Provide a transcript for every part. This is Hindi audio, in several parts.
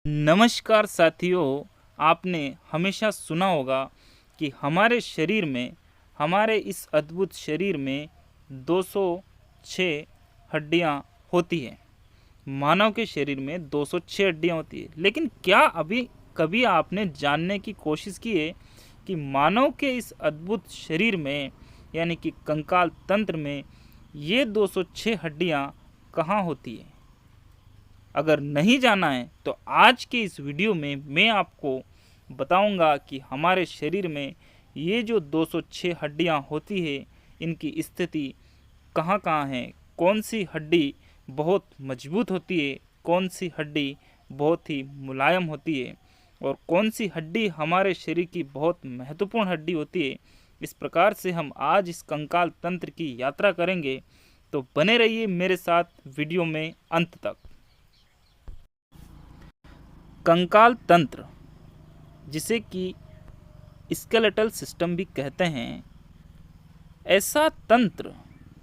नमस्कार साथियों, आपने हमेशा सुना होगा कि हमारे शरीर में, हमारे इस अद्भुत शरीर में 206 हड्डियां होती हैं। मानव के शरीर में 206 हड्डियां होती है। लेकिन क्या अभी कभी आपने जानने की कोशिश की है कि मानव के इस अद्भुत शरीर में यानी कि कंकाल तंत्र में ये 206 हड्डियां कहाँ होती है? अगर नहीं जाना है तो आज के इस वीडियो में मैं आपको बताऊंगा कि हमारे शरीर में ये जो 206 हड्डियां होती है, इनकी स्थिति कहाँ कहाँ है, कौन सी हड्डी बहुत मजबूत होती है, कौन सी हड्डी बहुत ही मुलायम होती है और कौन सी हड्डी हमारे शरीर की बहुत महत्वपूर्ण हड्डी होती है। इस प्रकार से हम आज इस कंकाल तंत्र की यात्रा करेंगे, तो बने रहिए मेरे साथ वीडियो में अंत तक। कंकाल तंत्र, जिसे कि स्केलेटल सिस्टम भी कहते हैं, ऐसा तंत्र,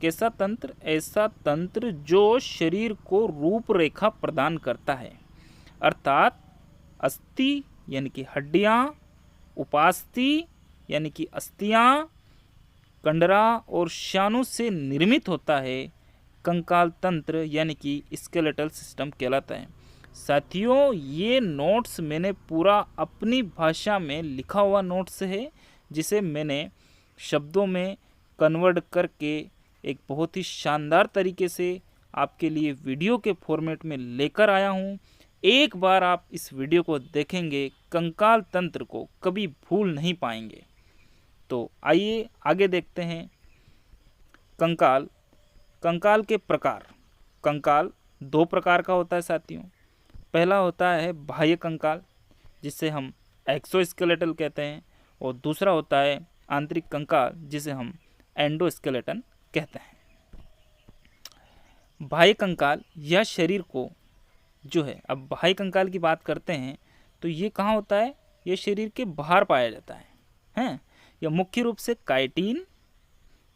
कैसा तंत्र? ऐसा तंत्र जो शरीर को रूपरेखा प्रदान करता है, अर्थात अस्थि यानी कि हड्डियाँ, उपास्थि यानी कि अस्थियाँ, कंडरा और शानु से निर्मित होता है। कंकाल तंत्र यानी कि स्केलेटल सिस्टम कहलाता है। साथियों, ये नोट्स मैंने पूरा अपनी भाषा में लिखा हुआ नोट्स है, जिसे मैंने शब्दों में कन्वर्ट करके एक बहुत ही शानदार तरीके से आपके लिए वीडियो के फॉर्मेट में लेकर आया हूँ। एक बार आप इस वीडियो को देखेंगे, कंकाल तंत्र को कभी भूल नहीं पाएंगे। तो आइए आगे देखते हैं। कंकाल, कंकाल के प्रकार। कंकाल दो प्रकार का होता है साथियों। पहला होता है बाह्य कंकाल, जिसे हम एक्सोस्केलेटल कहते हैं, और दूसरा होता है आंतरिक कंकाल, जिसे हम एंडोस्केलेटन कहते हैं। बाह्य कंकाल या शरीर को जो है, अब बाह्य कंकाल की बात करते हैं तो ये कहाँ होता है? ये शरीर के बाहर पाया जाता है, हैं? यह मुख्य रूप से काइटिन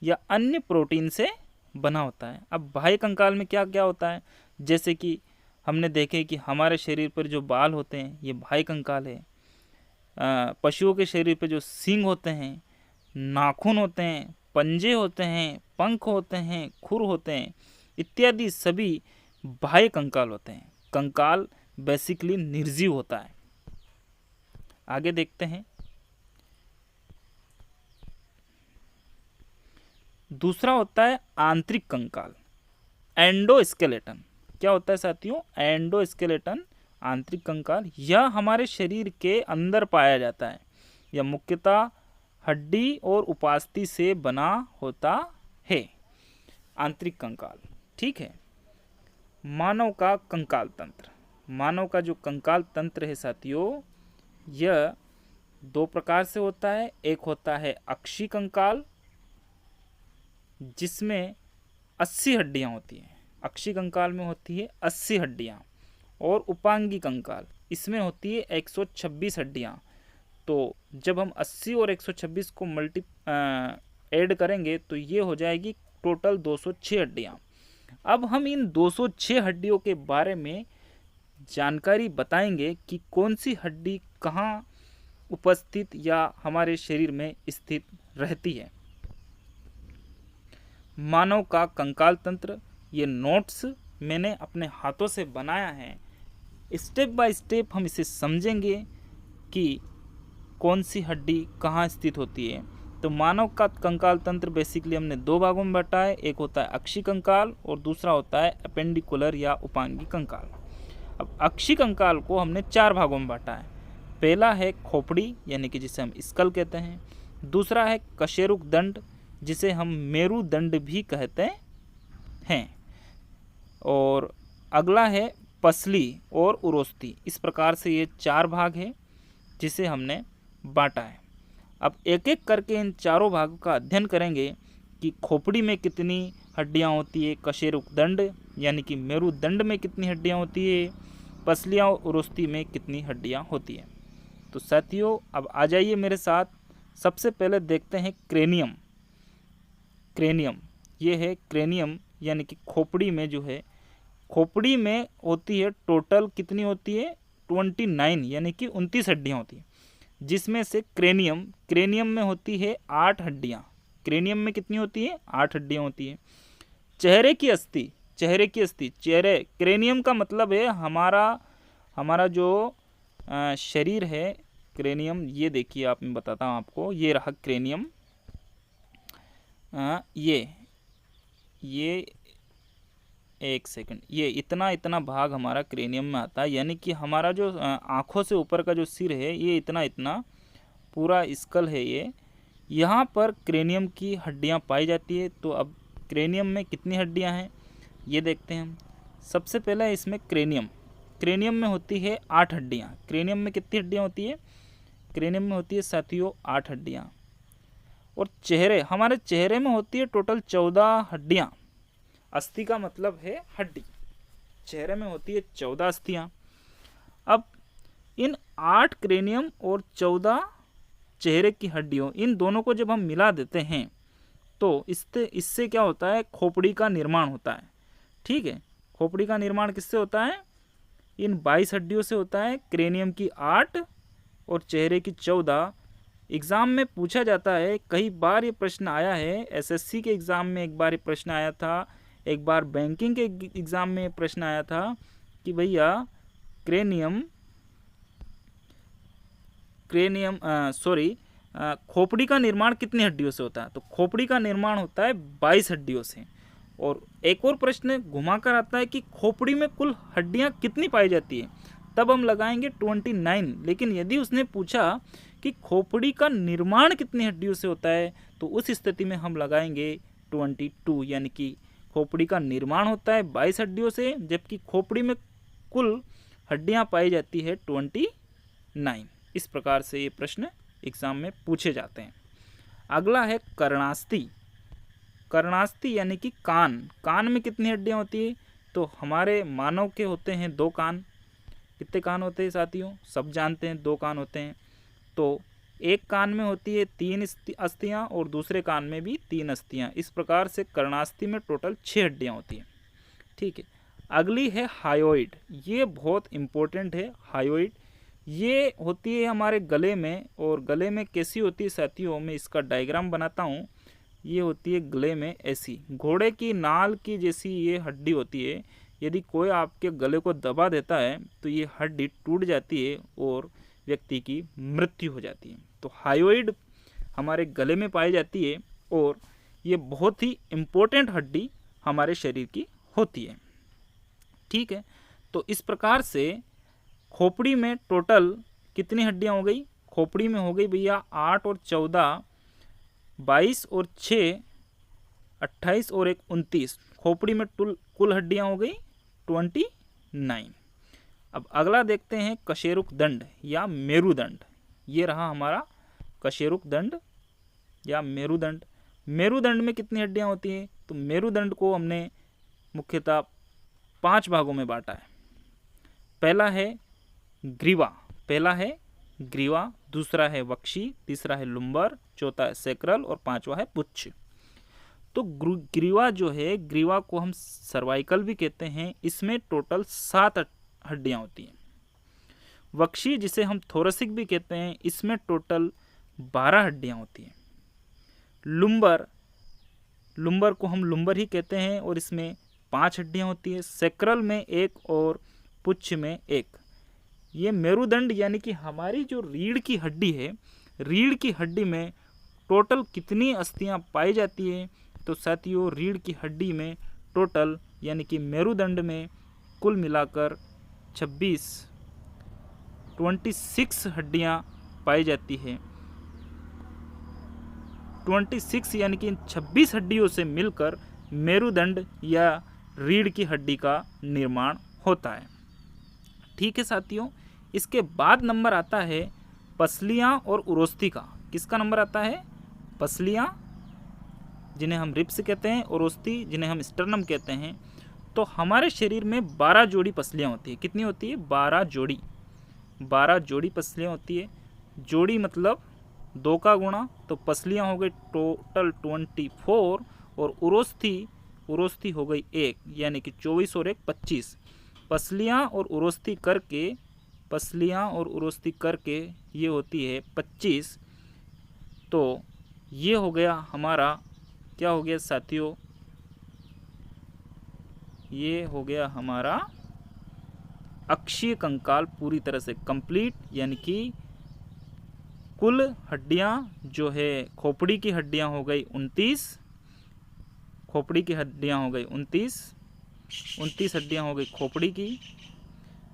या अन्य प्रोटीन से बना होता है। अब बाह्य कंकाल में क्या क्या होता है? जैसे कि हमने देखे कि हमारे शरीर पर जो बाल होते हैं, ये बाह्य कंकाल है। पशुओं के शरीर पर जो सींग होते हैं, नाखून होते हैं, पंजे होते हैं, पंख होते हैं, खुर होते हैं, इत्यादि सभी बाह्य कंकाल होते हैं। कंकाल बेसिकली निर्जीव होता है। आगे देखते हैं। दूसरा होता है आंतरिक कंकाल, एंडोस्केलेटन। क्या होता है साथियों? एंडोस्केलेटन, आंतरिक कंकाल। यह हमारे शरीर के अंदर पाया जाता है। यह मुख्यतः हड्डी और उपास्थि से बना होता है। आंतरिक कंकाल, ठीक है। मानव का कंकाल तंत्र, मानव का जो कंकाल तंत्र है साथियों, यह दो प्रकार से होता है। एक होता है अक्षीय कंकाल, जिसमें 80 हड्डियां होती हैं। अक्षीय कंकाल में होती है 80 हड्डियां। और उपांगी कंकाल, इसमें होती है 126 हड्डियां। तो जब हम 80 और 126 को ऐड करेंगे तो ये हो जाएगी टोटल 206 हड्डियां। अब हम इन 206 हड्डियों के बारे में जानकारी बताएंगे कि कौन सी हड्डी कहाँ उपस्थित या हमारे शरीर में स्थित रहती है। मानव का कंकाल तंत्र, ये नोट्स मैंने अपने हाथों से बनाया है। स्टेप बाय स्टेप हम इसे समझेंगे कि कौन सी हड्डी कहाँ स्थित होती है। तो मानव का कंकाल तंत्र बेसिकली हमने दो भागों में बांटा है। एक होता है अक्षीय कंकाल और दूसरा होता है अपेंडिकुलर या उपांगी कंकाल। अब अक्षीय कंकाल को हमने चार भागों में बांटा है। पहला है खोपड़ी, यानी कि जिसे हम स्कल कहते हैं। दूसरा है कशेरुक दंड, जिसे हम मेरुदंड भी कहते हैं। और अगला है पसली और उरोस्थी। इस प्रकार से ये चार भाग है जिसे हमने बांटा है। अब एक एक करके इन चारों भागों का अध्ययन करेंगे कि खोपड़ी में कितनी हड्डियां होती है, कशेरुक दंड यानी कि मेरुदंड में कितनी हड्डियां होती है, पसलियाँ और उरोस्थी में कितनी हड्डियां होती है। तो साथियों, अब आ जाइए मेरे साथ। सबसे पहले देखते हैं क्रेनियम। क्रेनियम, ये है क्रेनियम यानी कि खोपड़ी में जो है, खोपड़ी में होती है टोटल कितनी होती है? 29 यानी कि 29 हड्डियाँ होती हैं, जिसमें से क्रेनियम में होती है 8 हड्डियाँ। क्रेनियम में कितनी होती है? 8 हड्डियाँ होती है। चेहरे की अस्थि, क्रेनियम का मतलब है हमारा जो शरीर है, क्रेनियम, ये देखिए आप, मैं बताता हूँ आपको, ये रहा क्रेनियम। ये एक सेकंड, ये इतना भाग हमारा क्रेनियम में आता है, यानी कि हमारा जो आँखों से ऊपर का जो सिर है, ये इतना पूरा स्कल है ये, यहाँ पर क्रेनियम की हड्डियाँ पाई जाती है। तो अब क्रेनियम में कितनी हड्डियाँ हैं ये देखते हैं हम। सबसे पहले इसमें क्रेनियम में होती है 8 हड्डियाँ। क्रेनियम में कितनी हड्डियाँ होती है? क्रेनियम में होती है साथियों 8 हड्डियाँ। और हमारे चेहरे में होती है टोटल 14 हड्डियाँ। अस्थि का मतलब है हड्डी। चेहरे में होती है 14 अस्थियाँ। अब इन 8 क्रेनियम और 14 चेहरे की हड्डियों, इन दोनों को जब हम मिला देते हैं तो इससे क्या होता है? खोपड़ी का निर्माण होता है। ठीक है, खोपड़ी का निर्माण किससे होता है? इन 22 हड्डियों से होता है। क्रेनियम की 8 और चेहरे की 14। एग्ज़ाम में पूछा जाता है, कई बार ये प्रश्न आया है। एसएससी के एग्ज़ाम में एक बार ये प्रश्न आया था, एक बार बैंकिंग के एग्ज़ाम में प्रश्न आया था कि भैया खोपड़ी का निर्माण कितनी हड्डियों से होता है? तो खोपड़ी का निर्माण होता है 22 हड्डियों से। और एक और प्रश्न घुमाकर आता है कि खोपड़ी में कुल हड्डियां कितनी पाई जाती है? तब हम लगाएंगे 29। लेकिन यदि उसने पूछा कि खोपड़ी का निर्माण कितनी हड्डियों से होता है, तो उस स्थिति में हम लगाएंगे 22, यानी कि खोपड़ी का निर्माण होता है 22 हड्डियों से, जबकि खोपड़ी में कुल हड्डियां पाई जाती है 29। इस प्रकार से ये प्रश्न एग्जाम में पूछे जाते हैं। अगला है कर्णास्थि यानी कि कान में कितनी हड्डियां होती है? तो हमारे मानव के होते हैं 2 कान। कितने कान होते हैं साथियों? सब जानते हैं 2 कान होते हैं। तो एक कान में होती है 3 अस्थियां और दूसरे कान में भी 3 अस्थियां। इस प्रकार से कर्णास्थि में टोटल 6 हड्डियां होती हैं। ठीक है, अगली है हायोइड। ये बहुत इम्पोर्टेंट है। हायोइड ये होती है हमारे गले में, और गले में कैसी होती है साथियों? मैं इसका डायग्राम बनाता हूँ। ये होती है गले में ऐसी, घोड़े की नाल की जैसी ये हड्डी होती है। यदि कोई आपके गले को दबा देता है तो ये हड्डी टूट जाती है और व्यक्ति की मृत्यु हो जाती है। तो हायोइड हमारे गले में पाई जाती है और ये बहुत ही इम्पोर्टेंट हड्डी हमारे शरीर की होती है। ठीक है, तो इस प्रकार से खोपड़ी में टोटल कितनी हड्डियां हो गई? खोपड़ी में हो गई भैया 8 और 14, 22 और 6, 28 और 1, 29। खोपड़ी में कुल हड्डियां हो गई 29। अब अगला देखते हैं कशेरुक दंड या मेरुदंड। ये रहा हमारा कशेरुक दंड या मेरुदंड। मेरुदंड में कितनी हड्डियां होती हैं? तो मेरुदंड को हमने मुख्यतः 5 भागों में बांटा है। पहला है ग्रीवा, दूसरा है वक्षी, तीसरा है लुम्बर, चौथा है सैक्रल और 5वां है पुच्छ। तो ग्रीवा जो है, ग्रीवा को हम सर्वाइकल भी कहते हैं। इसमें टोटल 7 हड्डियां होती हैं। वक्षी जिसे हम थोरेसिक भी कहते हैं, इसमें टोटल 12 हड्डियां होती हैं। लुम्बर को हम लुम्बर ही कहते हैं और इसमें 5 हड्डियां होती है। सैक्रल में 1 और पुच्छ में 1। ये मेरुदंड यानी कि हमारी जो रीढ़ की हड्डी है, रीढ़ की हड्डी में टोटल कितनी अस्थियां पाई जाती है? तो साथियों रीढ़ की हड्डी में टोटल यानी कि मेरुदंड में कुल मिलाकर 26 हड्डियां पाई जाती है। 26 यानी कि 26 हड्डियों से मिलकर मेरुदंड या रीढ़ की हड्डी का निर्माण होता है। ठीक है साथियों, इसके बाद नंबर आता है पसलियाँ और उरोस्थी का। किसका नंबर आता है? पसलियाँ जिन्हें हम रिब्स कहते हैं, उरोस्थी जिन्हें हम स्टर्नम कहते हैं। तो हमारे शरीर में 12 जोड़ी पसलियाँ होती है। कितनी होती है? 12 जोड़ी पसलियाँ होती है। जोड़ी मतलब 2 का गुणा, तो पसलियाँ हो गई टोटल 24 और उरोस्थी हो गई 1, यानी कि 24 और 1 25। पसलियाँ और उरोस्थी करके पसलियाँ और उरोस्ती करके ये होती है 25। तो ये हो गया हमारा, क्या हो गया साथियों, ये हो गया हमारा अक्षीय कंकाल पूरी तरह से कंप्लीट। यानी कि कुल हड्डियां जो है, खोपड़ी की हड्डियां हो गई 29, खोपड़ी की हड्डियां हो गई 29 हड्डियां हो गई खोपड़ी की,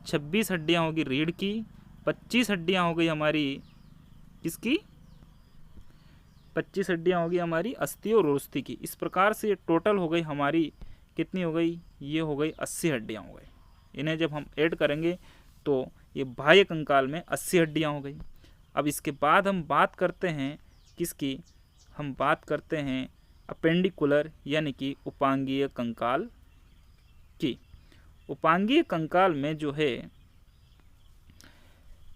26 हड्डियां होगी रीढ़ की, 25 हड्डियां हो गई हमारी किसकी, 25 हड्डियां होगी हमारी अस्थि और उरोस्ती की। इस प्रकार से ये टोटल हो गई हमारी कितनी हो गई, ये हो गई 80 हड्डियां हो गई। इन्हें जब हम ऐड करेंगे तो ये बाह्य कंकाल में 80 हड्डियां हो गई। अब इसके बाद हम बात करते हैं किसकी, हम बात करते हैं अपेंडिकुलर यानी कि उपांगीय कंकाल की। उपांगीय कंकाल में जो है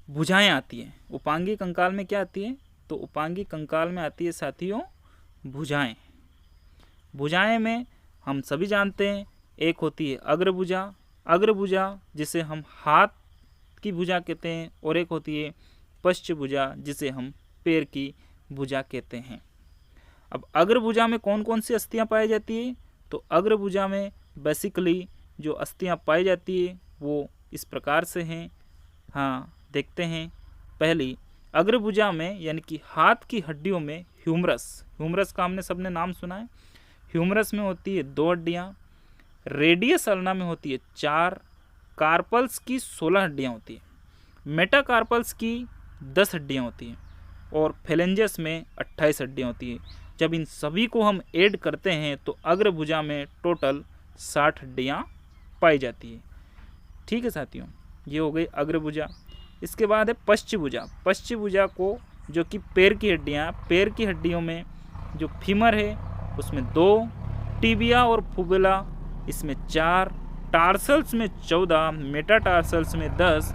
भुजाएं आती हैं। उपांगीय कंकाल में क्या आती है, तो उपांगीय कंकाल में आती है साथियों भुजाएं। भुजाएं में हम सभी जानते हैं, एक होती है अग्रभुजा, अग्रभुजा जिसे हम हाथ की भुजा कहते हैं, और एक होती है पश्चभुजा जिसे हम पैर की भुजा कहते हैं। अब अग्रभुजा में कौन कौन सी अस्थियां पाई जाती है, तो अग्रभुजा में बेसिकली जो अस्थियां पाई जाती है वो इस प्रकार से हैं। हाँ देखते हैं, पहली अग्रभुजा में यानी कि हाथ की हड्डियों में ह्यूमरस, ह्यूमरस का हमने सबने नाम सुना है। ह्यूमरस में होती है 2 हड्डियाँ, रेडियस अल्ना में होती है 4, कार्पल्स की 16 हड्डियाँ होती है, मेटाकार्पल्स की 10 हड्डियाँ होती हैं, और फेलेंजस में 28 हड्डियाँ होती है। जब इन सभी को हम ऐड करते हैं तो अग्रभुजा में टोटल 60 हड्डियाँ पाई जाती है। ठीक है साथियों, ये हो गई अग्रभुजा। इसके बाद है पश्चभुजा। पश्चभुजा को जो कि पैर की हड्डियाँ, पैर की हड्डियों में जो फीमर है उसमें 2, टिबिया और फुबुला इसमें 4, टार्सल्स में 14, मेटाटार्सल्स में 10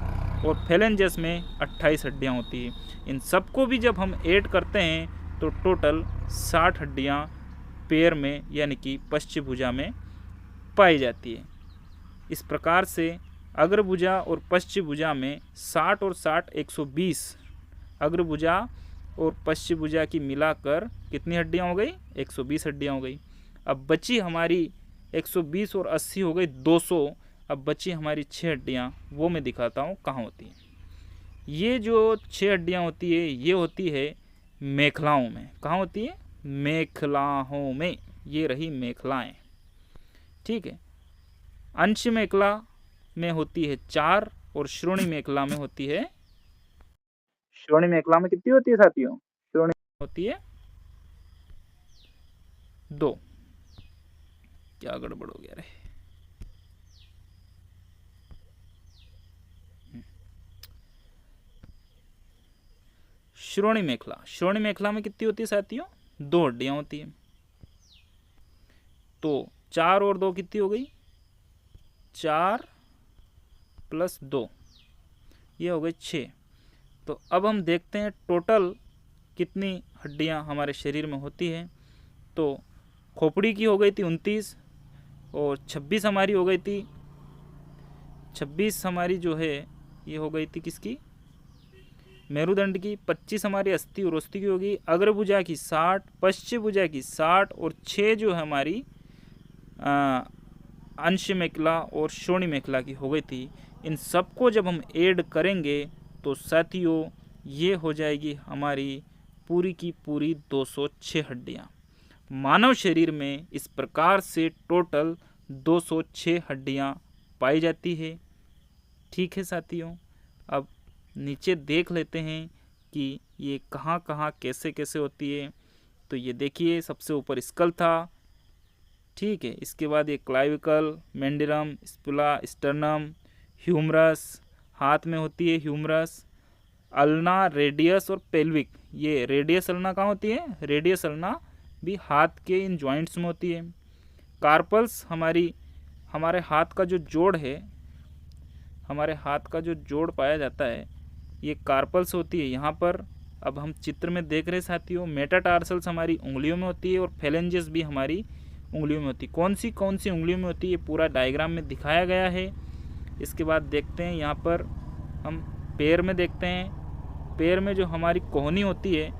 और फेलेंजस में 28 हड्डियाँ होती है। इन सबको भी जब हम ऐड करते हैं तो टोटल 60 हड्डियाँ पैर में यानी कि पश्चभुजा में पाई जाती है। इस प्रकार से अग्रभुजा और पश्चभुजा में 60 और 60 120, अग्रभुजा और पश्चभुजा की मिलाकर कितनी हड्डियाँ हो गई, 120 हड्डियाँ हो गई। अब बची हमारी 120 और 80 हो गई 200। अब बची हमारी 6 हड्डियाँ, वो मैं दिखाता हूँ कहाँ होती हैं। ये जो 6 हड्डियाँ होती है ये होती है मेखलाओं में। कहाँ होती है, मेखलाओं में। ये रही मेखलाएँ, ठीक है। अंश मेखला में होती है 4 और श्रोणि मेखला में होती है, श्रोणि मेखला में कितनी होती है साथियों, श्रोणि होती है 2। क्या गड़बड़ हो गया रे, श्रोणि मेखला, श्रोणि मेखला में कितनी होती है साथियों, 2 हड्डियां होती है। तो 4 और 2 कितनी हो गई, 4 + 2, ये हो गई 6। तो अब हम देखते हैं टोटल कितनी हड्डियां हमारे शरीर में होती है। तो खोपड़ी की हो गई थी 29 और 26 हमारी हो गई थी, 26 हमारी जो है ये हो गई थी किसकी, मेरुदंड की। 25 हमारी अस्थि और उरोस्ती की होगी। अग्रभुजा की 60, पश्चभुजा की 60 और 6 जो है हमारी अंश मेखला और श्रोणि मेखला की हो गई थी। इन सबको जब हम ऐड करेंगे तो साथियों ये हो जाएगी हमारी पूरी की पूरी 206 हड्डियाँ। मानव शरीर में इस प्रकार से टोटल 206 हड्डियाँ पाई जाती है। ठीक है साथियों, अब नीचे देख लेते हैं कि ये कहाँ कहाँ कैसे कैसे होती है। तो ये देखिए, सबसे ऊपर स्कल था, ठीक है। इसके बाद ये क्लाविकल, मेंडिरम, स्पुला, स्टर्नम, ह्यूमरस, हाथ में होती है ह्यूमरस, अल्ना, रेडियस और पेल्विक। ये रेडियस अल्ना कहाँ होती है, रेडियस अल्ना भी हाथ के इन जॉइंट्स में होती है। कार्पल्स हमारे हाथ का जो जोड़ है, हमारे हाथ का जो जोड़ पाया जाता है ये कार्पल्स होती है यहाँ पर। अब हम चित्र में देख रहे साथियों, मेटाटार्सल्स हमारी उंगलियों में होती है और फेलेंजेस भी हमारी उंगलियों में होती है। कौन सी उंगलियों में होती है, ये पूरा डायग्राम में दिखाया गया है। इसके बाद देखते हैं यहाँ पर हम पैर में देखते हैं, पैर में जो हमारी कोहनी होती है,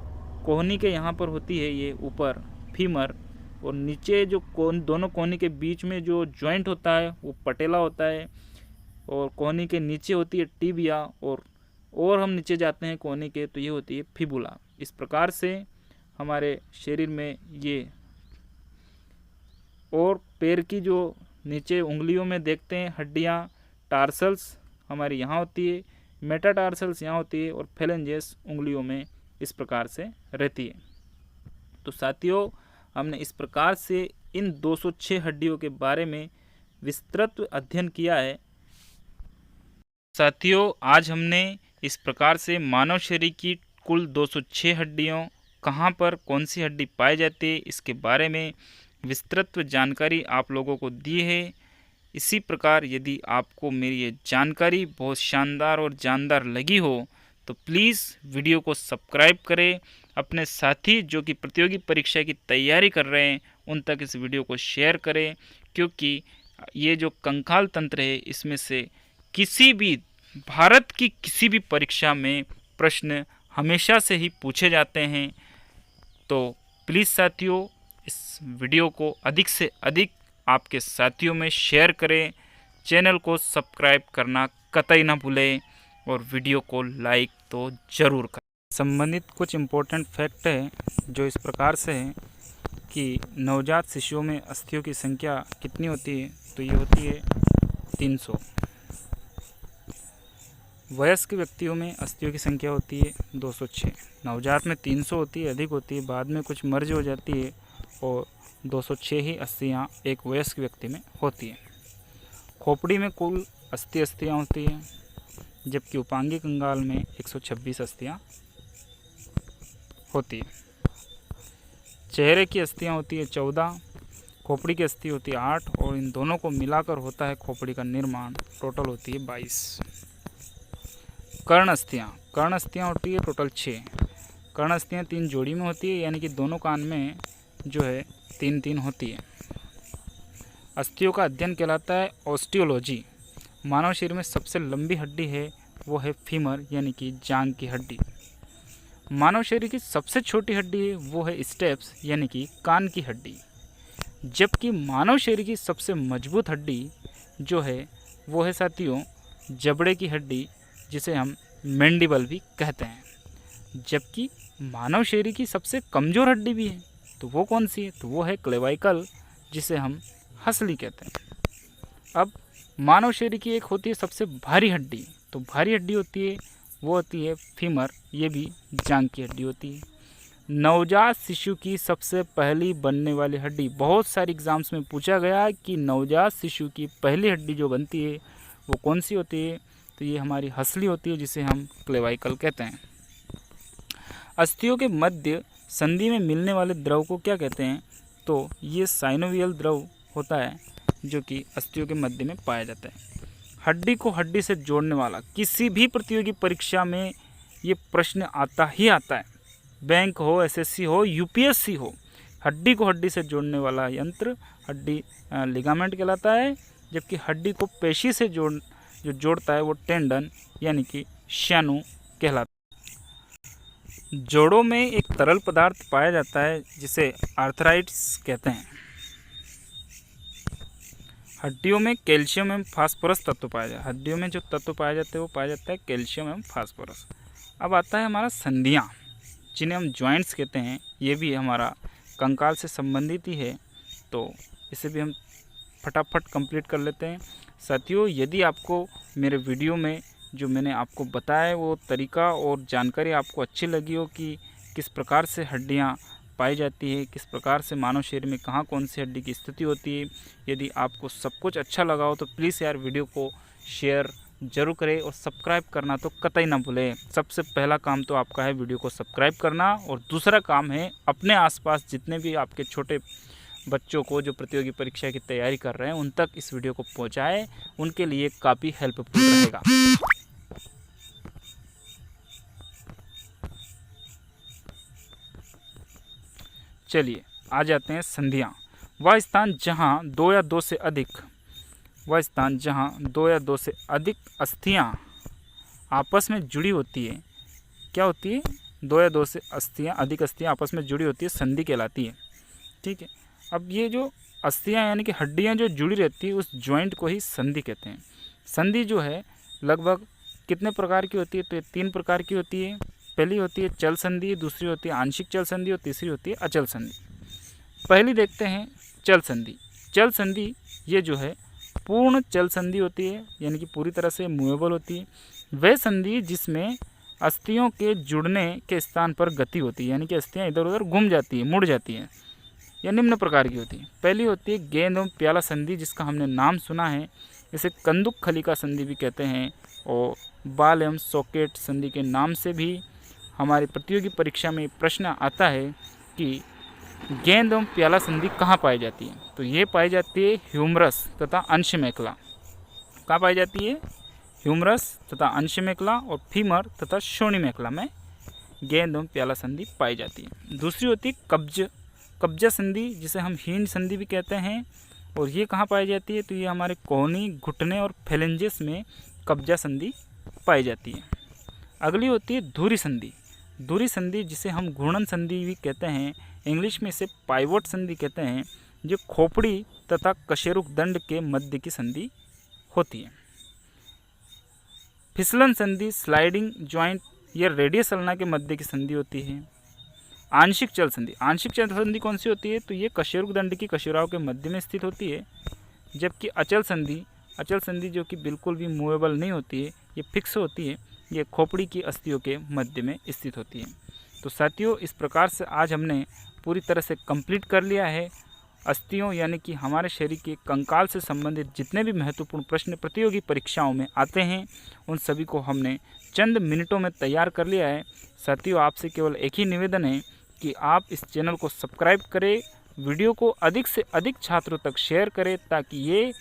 कोहनी के यहाँ पर होती है ये ऊपर फीमर, और नीचे जो दोनों कोहनी के बीच में जो जॉइंट होता है वो पटेला होता है, और कोहनी के नीचे होती है टिबिया, और हम नीचे जाते हैं कोहनी के तो ये होती है फिबुला। इस प्रकार से हमारे शरीर में ये, और पैर की जो नीचे उंगलियों में देखते हैं हड्डियाँ, टार्सल्स हमारी यहाँ होती है, मेटाटार्सल्स यहाँ होती है, और फेलेंजेस उंगलियों में इस प्रकार से रहती है। तो साथियों, हमने इस प्रकार से इन 206 हड्डियों के बारे में विस्तृत अध्ययन किया है। साथियों, आज हमने इस प्रकार से मानव शरीर की कुल 206 हड्डियों, कहाँ पर कौन सी हड्डी पाई जाती है, इसके बारे में विस्तृत जानकारी आप लोगों को दी है। इसी प्रकार यदि आपको मेरी ये जानकारी बहुत शानदार और जानदार लगी हो तो प्लीज़ वीडियो को सब्सक्राइब करें, अपने साथी जो कि प्रतियोगी परीक्षा की तैयारी कर रहे हैं उन तक इस वीडियो को शेयर करें, क्योंकि ये जो कंकाल तंत्र है इसमें से किसी भी भारत की किसी भी परीक्षा में प्रश्न हमेशा से ही पूछे जाते हैं। तो प्लीज़ साथियों, इस वीडियो को अधिक से अधिक आपके साथियों में शेयर करें, चैनल को सब्सक्राइब करना कतई ना भूलें, और वीडियो को लाइक तो ज़रूर करें। संबंधित कुछ इम्पोर्टेंट फैक्ट है जो इस प्रकार से है कि नवजात शिशुओं में अस्थियों की संख्या कितनी होती है, तो ये होती है 300। वयस्क व्यक्तियों में अस्थियों की संख्या होती है 206। नवजात में 300 होती है, अधिक होती है, बाद में कुछ मर्ज हो जाती है, और 206 ही अस्थियाँ एक वयस्क व्यक्ति में होती है। खोपड़ी में कुल 80 अस्थियाँ होती हैं, जबकि उपांगी कंगाल में 126 अस्थियाँ होती है। चेहरे की अस्थियाँ होती है 14, खोपड़ी की अस्थि होती है 8, और इन दोनों को मिलाकर होता है खोपड़ी का निर्माण, टोटल होती है 22। कर्ण अस्थियाँ होती है टोटल 6। कर्ण अस्थियाँ 3 जोड़ी में होती है, यानी कि दोनों कान में जो है 3-3 होती है। अस्थियों का अध्ययन कहलाता है ऑस्टियोलॉजी। मानव शरीर में सबसे लंबी हड्डी है वो है फीमर, यानी कि जांघ की हड्डी। मानव शरीर की सबसे छोटी हड्डी है वो है स्टेप्स, यानी कि कान की हड्डी। जबकि मानव शरीर की सबसे मजबूत हड्डी जो है वो है साथियों जबड़े की हड्डी, जिसे हम मैंडिबल भी कहते हैं। जबकि मानव शरीर की सबसे कमज़ोर हड्डी भी है, तो वो कौन सी है, तो वो है क्लेवाइकल, जिसे हम हंसली कहते हैं। अब मानव शरीर की एक होती है सबसे भारी हड्डी, तो भारी हड्डी होती है वो होती है फीमर, ये भी जांघ की हड्डी होती है। नवजात शिशु की सबसे पहली बनने वाली हड्डी, बहुत सारे एग्जाम्स में पूछा गया कि नवजात शिशु की पहली हड्डी जो बनती है वो कौन सी होती है, तो ये हमारी हंसली होती है, जिसे हम क्लेवाइकल कहते हैं। अस्थियों के मध्य संधि में मिलने वाले द्रव को क्या कहते हैं, तो ये साइनोवियल द्रव होता है जो कि अस्थियों के मध्य में पाया जाता है। हड्डी को हड्डी से जोड़ने वाला, किसी भी प्रतियोगी परीक्षा में ये प्रश्न आता ही आता है, बैंक हो, एसएससी हो, यूपीएससी हो। हड्डी को हड्डी से जोड़ने वाला यंत्र हड्डी लिगामेंट कहलाता है, जबकि हड्डी को पेशी से जोड़ता है वो टेंडन, यानी कि स्नायु कहलाता है। जोड़ों में एक तरल पदार्थ पाया जाता है जिसे आर्थराइट्स कहते हैं। हड्डियों में कैल्शियम एवं फास्फोरस तत्व पाया जाता है। हड्डियों में जो तत्व पाया जाता है वो पाया जाता है कैल्शियम एवं फास्फोरस। अब आता है हमारा संधियाँ, जिन्हें हम जॉइंट्स कहते हैं। ये भी हमारा कंकाल से संबंधित ही है, तो इसे भी हम फटाफट कंप्लीट कर लेते हैं। साथियों, यदि आपको मेरे वीडियो में जो मैंने आपको बताया है वो तरीका और जानकारी आपको अच्छी लगी हो कि किस प्रकार से हड्डियाँ पाई जाती है, किस प्रकार से मानव शरीर में कहाँ कौन सी हड्डी की स्थिति होती है, यदि आपको सब कुछ अच्छा लगा हो तो प्लीज़ यार वीडियो को शेयर जरूर करें, और सब्सक्राइब करना तो कतई ना भूलें। सबसे पहला काम तो आपका है वीडियो को सब्सक्राइब करना, और दूसरा काम है अपने आसपास जितने भी आपके छोटे बच्चों को जो प्रतियोगी परीक्षा की तैयारी कर रहे हैं उन तक इस वीडियो को पहुंचाएं, उनके लिए काफ़ी हेल्पफुल रहेगा। चलिए आ जाते हैं संधियाँ। वह स्थान जहाँ दो या दो से अधिक अस्थियाँ आपस में जुड़ी होती है, क्या होती है, 2 या 2 से अस्थियाँ अधिक अस्थियाँ आपस में जुड़ी होती है, संधि कहलाती है। ठीक है, अब ये जो अस्थियाँ यानी कि हड्डियाँ जो जुड़ी रहती है उस जॉइंट को ही संधि कहते हैं। संधि जो है लगभग कितने प्रकार की होती है, तो ये 3 प्रकार की होती है। पहली होती है चल संधि, दूसरी होती है आंशिक चल संधि और तीसरी होती है अचल संधि। पहली देखते हैं चल संधि। चल संधि ये जो है पूर्ण चल संधि होती है, यानी कि पूरी तरह से मूवेबल होती है। वह संधि जिसमें अस्थियों के जुड़ने के स्थान पर गति होती है, यानी कि अस्थियाँ इधर उधर घूम जाती है, मुड़ जाती हैं। यह निम्न प्रकार की होती है। पहली होती है गेंद एवं प्याला संधि, जिसका हमने नाम सुना है, इसे कंदुक खलिका संधि भी कहते हैं और बाल एवं सॉकेट संधि के नाम से भी हमारी प्रतियोगी परीक्षा में प्रश्न आता है कि गेंद एवं प्याला संधि कहाँ पाई जाती है। तो ये पाई जाती है ह्यूमरस तथा अंश मेखला। कहाँ पाई जाती है, ह्यूमरस तथा अंश मेखला और फीमर तथा श्रोणि मेखला में गेंद एवं प्याला संधि पाई जाती है। दूसरी होती है कब्जा संधि, जिसे हम हीन संधि भी कहते हैं, और ये कहाँ पाई जाती है, तो ये हमारे कोहनी, घुटने और फेलेंजेस में कब्जा संधि पाई जाती है। अगली होती है धुरी संधि। धुरी संधि जिसे हम घूर्णन संधि भी कहते हैं, इंग्लिश में इसे पाइवोट संधि कहते हैं, जो खोपड़ी तथा कशेरुक दंड के मध्य की संधि होती है। फिसलन संधि स्लाइडिंग जॉइंट या रेडियस अल्ना के मध्य की संधि होती है। आंशिक चल संधि, आंशिक चल संधि कौन सी होती है, तो ये कशेरुक दंड की कशेरुआओं के मध्य में स्थित होती है। जबकि अचल संधि जो कि बिल्कुल भी मूवेबल नहीं होती है, ये फिक्स होती है, ये खोपड़ी की अस्थियों के मध्य में स्थित होती है। तो साथियों, इस प्रकार से आज हमने पूरी तरह से कंप्लीट कर लिया है अस्थियों यानी कि हमारे शरीर के कंकाल से संबंधित जितने भी महत्वपूर्ण प्रश्न प्रतियोगी परीक्षाओं में आते हैं, उन सभी को हमने चंद मिनटों में तैयार कर लिया है। साथियों, आपसे केवल एक ही निवेदन है कि आप इस चैनल को सब्सक्राइब करें, वीडियो को अधिक से अधिक छात्रों तक शेयर करें, ताकि ये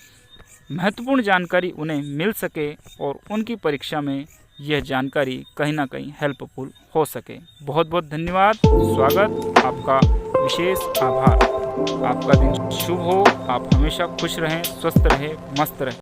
महत्वपूर्ण जानकारी उन्हें मिल सके और उनकी परीक्षा में यह जानकारी कहीं ना कहीं हेल्पफुल हो सके। बहुत बहुत धन्यवाद, स्वागत, आपका विशेष आभार। आपका दिन शुभ हो, आप हमेशा खुश रहें, स्वस्थ रहें, मस्त रहें।